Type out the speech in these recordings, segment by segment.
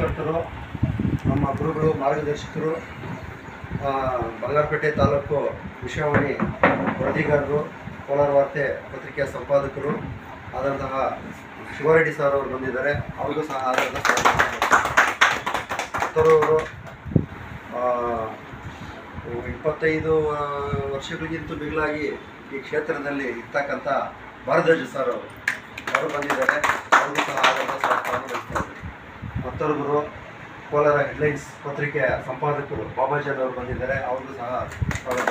ಪತ್ರಕರ್ತರು, ನಮ್ಮ ಗುರುಗಳು, ಮಾರ್ಗದರ್ಶಕರು, ಬಂಗಾರಪೇಟೆ ತಾಲೂಕು ವಿಷಯವಾಣಿ ವರದಿಗಾರರು, ಕೋಲಾರ ವಾರ್ತೆ ಪತ್ರಿಕೆಯ ಸಂಪಾದಕರು ಆದಂತಹ ಶಿವರೆಡ್ಡಿ ಸರ್ ಅವರು ಬಂದಿದ್ದಾರೆ. ಅವ್ರಿಗೂ ಸಹ ಆಧಾರದ ಅವರು 25 ವರ್ಷಗಳಿಗಿಂತ ಮಿಗಿಲಾಗಿ ಈ ಕ್ಷೇತ್ರದಲ್ಲಿ ಇರ್ತಕ್ಕಂಥ ಭಾರದ್ವಾಜ ಸರ್ ಅವರು ಬಂದಿದ್ದಾರೆ. ಅವ್ರಿಗೂ ಸಹ ಆಧಾರದ ಸ್ವಾಗತವನ್ನು ವಹಿಸ್ತಾರೆ. ಮತ್ತೊಬ್ಬರು ಕೋಲಾರ ಹೆಡ್ಲೈನ್ಸ್ ಪತ್ರಿಕೆಯ ಸಂಪಾದಕರು ಬಾಬಾಜನ್ ಅವರು ಬಂದಿದ್ದಾರೆ. ಅವ್ರಿಗೂ ಸಹ ಸ್ವಾಗತ.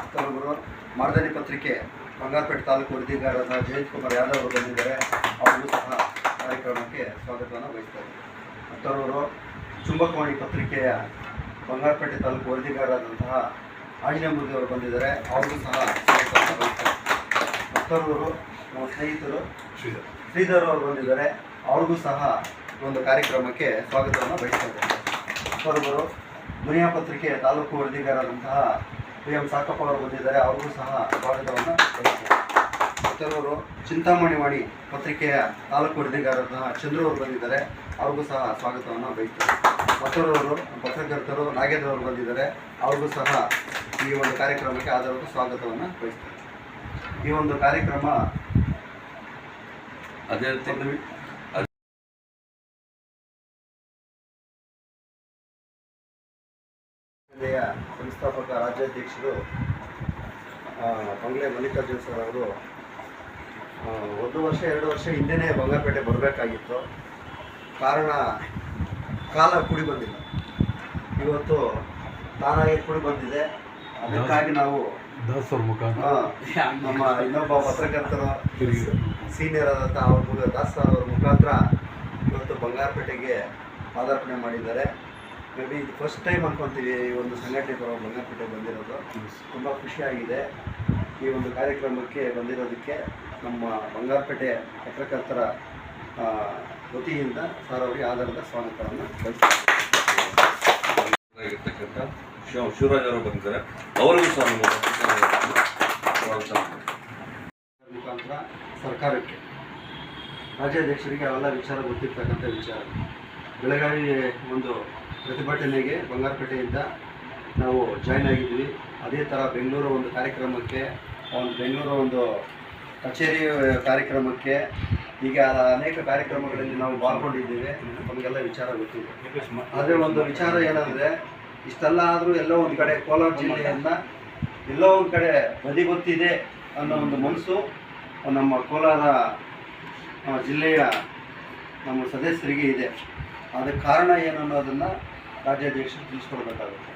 ಮತ್ತೊಬ್ಬರು ಮಾರ್ದನಿ ಪತ್ರಿಕೆ ಬಂಗಾರಪೇಟೆ ತಾಲೂಕು ವರದಿಗಾರರಾದ ಜಯಂತ್ ಕುಮಾರ್ ಯಾದವ್ ಅವರು ಬಂದಿದ್ದಾರೆ. ಅವ್ರಿಗೂ ಸಹ ಕಾರ್ಯಕ್ರಮಕ್ಕೆ ಸ್ವಾಗತವನ್ನು ವಹಿಸ್ತಾರೆ. ಮತ್ತೊಬ್ಬರು ಚುಂಬಕವಾಣಿ ಪತ್ರಿಕೆಯ ಬಂಗಾರಪೇಟೆ ತಾಲೂಕು ವರದಿಗಾರರಾದಂತಹ ಆಂಜನೇಯ ಮೂರ್ತಿ ಅವರು ಬಂದಿದ್ದಾರೆ. ಅವ್ರಿಗೂ ಸಹ ಸ್ವಾಗತವನ್ನು ವಹಿಸ್ತಾರೆ. ಮತ್ತೊಬ್ಬರು ನಮ್ಮ ಸ್ನೇಹಿತರು ಶ್ರೀಧರ್ ಅವರು ಬಂದಿದ್ದಾರೆ. ಅವ್ರಿಗೂ ಸಹ ಒಂದು ಕಾರ್ಯಕ್ರಮಕ್ಕೆ ಸ್ವಾಗತವನ್ನು ಬಯಸ್ತಾರೆ. ಮತ್ತೊಬ್ಬರು ದುನಿಯಾ ಪತ್ರಿಕೆ ತಾಲೂಕು ವರದಿಗಾರರಾದಂತಹ PM ಸಾಕಪ್ಪ ಅವರು ಬಂದಿದ್ದಾರೆ. ಅವ್ರಿಗೂ ಸಹ ಸ್ವಾಗತವನ್ನು ಬಯಸ್ತಾರೆ. ಮತ್ತೊಬ್ಬರು ಚಿಂತಾಮಣಿ ವಾಣಿ ಪತ್ರಿಕೆಯ ತಾಲೂಕು ವರದಿಗಾರರಾದಂತಹ ಚಂದ್ರು ಅವರು ಬಂದಿದ್ದಾರೆ. ಅವ್ರಿಗೂ ಸಹ ಸ್ವಾಗತವನ್ನು ಬಯಸ್ತಾರೆ. ಮತ್ತೊಬ್ಬರು ಪತ್ರಕರ್ತರು ನಾಗೇಂದ್ರ ಅವರು ಬಂದಿದ್ದಾರೆ. ಅವ್ರಿಗೂ ಸಹ ಈ ಒಂದು ಕಾರ್ಯಕ್ರಮಕ್ಕೆ ಆಧಾರದ ಸ್ವಾಗತವನ್ನು ಬಯಸ್ತಾರೆ. ಈ ಒಂದು ಕಾರ್ಯಕ್ರಮ ಅದೇ ರೀತಿ ಸಂಸ್ಥಾಪಕ ರಾಜ್ಯಾಧ್ಯಕ್ಷರು ಬಂಗ್ಲೆ ಮಲ್ಲಿಕಾರ್ಜುನ್ ಸರ್ ಅವರು 1 ವರ್ಷ 2 ವರ್ಷ ಹಿಂದೆಯೇ ಬಂಗಾರಪೇಟೆ ಬರಬೇಕಾಗಿತ್ತು. ಕಾರಣ ಕಾಲ ಕೂಡಿ ಬಂದಿಲ್ಲ. ಇವತ್ತು ತಾನಾಗಿ ಕೂಡಿ ಬಂದಿದೆ. ಅದಕ್ಕಾಗಿ ನಾವು ನಮ್ಮ ಇನ್ನೊಬ್ಬ ಪತ್ರಕರ್ತರು ಸೀನಿಯರ್ ಆದಂಥ ಅವ್ರ ದಾಸ್ ಸರ್ ಅವ್ರ ಮುಖಾಂತರ ಇವತ್ತು ಬಂಗಾರಪೇಟೆಗೆ ಪಾದಾರ್ಪಣೆ ಮಾಡಿದ್ದಾರೆ. ಮೇ ಬಿ ಇದು ಫಸ್ಟ್ ಟೈಮ್ ಅಂದ್ಕೊತೀವಿ ಈ ಒಂದು ಸಂಘಟನೆ ಬಂಗಾರಪೇಟೆ ಬಂದಿರೋದು. ತುಂಬ ಖುಷಿಯಾಗಿದೆ. ಈ ಒಂದು ಕಾರ್ಯಕ್ರಮಕ್ಕೆ ಬಂದಿರೋದಕ್ಕೆ ನಮ್ಮ ಬಂಗಾರಪೇಟೆ ಪತ್ರಕರ್ತರ ವತಿಯಿಂದ ಸರ್ ಅವರಿಗೆ ಆಧಾರದ ಸ್ವಾಗತವನ್ನು ಬಯಸಿರ್ತಕ್ಕಂಥ ಶಿವರಾಜ್ ಅವರು ಬಂದಿದ್ದಾರೆ. ಅವರಿಗೂ ಸಹ ಮುಖಾಂತರ ಸರ್ಕಾರಕ್ಕೆ ರಾಜ್ಯಾಧ್ಯಕ್ಷರಿಗೆ ಅವೆಲ್ಲ ವಿಚಾರ ಗೊತ್ತಿರ್ತಕ್ಕಂಥ ವಿಚಾರ. ಬೆಳಗಾವಿ ಒಂದು ಪ್ರತಿಭಟನೆಗೆ ಬಂಗಾರಪೇಟೆಯಿಂದ ನಾವು ಜಾಯ್ನ್ ಆಗಿದ್ವಿ. ಅದೇ ಥರ ಬೆಂಗಳೂರು ಒಂದು ಕಾರ್ಯಕ್ರಮಕ್ಕೆ, ಬೆಂಗಳೂರು ಒಂದು ಕಚೇರಿ ಕಾರ್ಯಕ್ರಮಕ್ಕೆ, ಈಗ ಅನೇಕ ಕಾರ್ಯಕ್ರಮಗಳಲ್ಲಿ ನಾವು ಪಾಲ್ಗೊಂಡಿದ್ದೇವೆ. ನಮಗೆಲ್ಲ ವಿಚಾರ ಗೊತ್ತಿದೆ. ಆದರೆ ಒಂದು ವಿಚಾರ ಏನಂದರೆ, ಇಷ್ಟೆಲ್ಲ ಆದರೂ ಎಲ್ಲೋ ಒಂದು ಕಡೆ ಕೋಲಾರ ಜಿಲ್ಲೆಯನ್ನು ಎಲ್ಲೋ ಒಂದು ಕಡೆ ಬದಿಗೊತ್ತಿದೆ ಅನ್ನೋ ಒಂದು ಮನಸ್ಸು ನಮ್ಮ ಕೋಲಾರ ಜಿಲ್ಲೆಯ ನಮ್ಮ ಸದಸ್ಯರಿಗೆ ಇದೆ. ಅದಕ್ಕೆ ಕಾರಣ ಏನು ಅನ್ನೋದನ್ನು ರಾಜ್ಯಾಧ್ಯಕ್ಷರು ತಿಳಿಸ್ಕೊಡ್ಬೇಕಾಗುತ್ತೆ.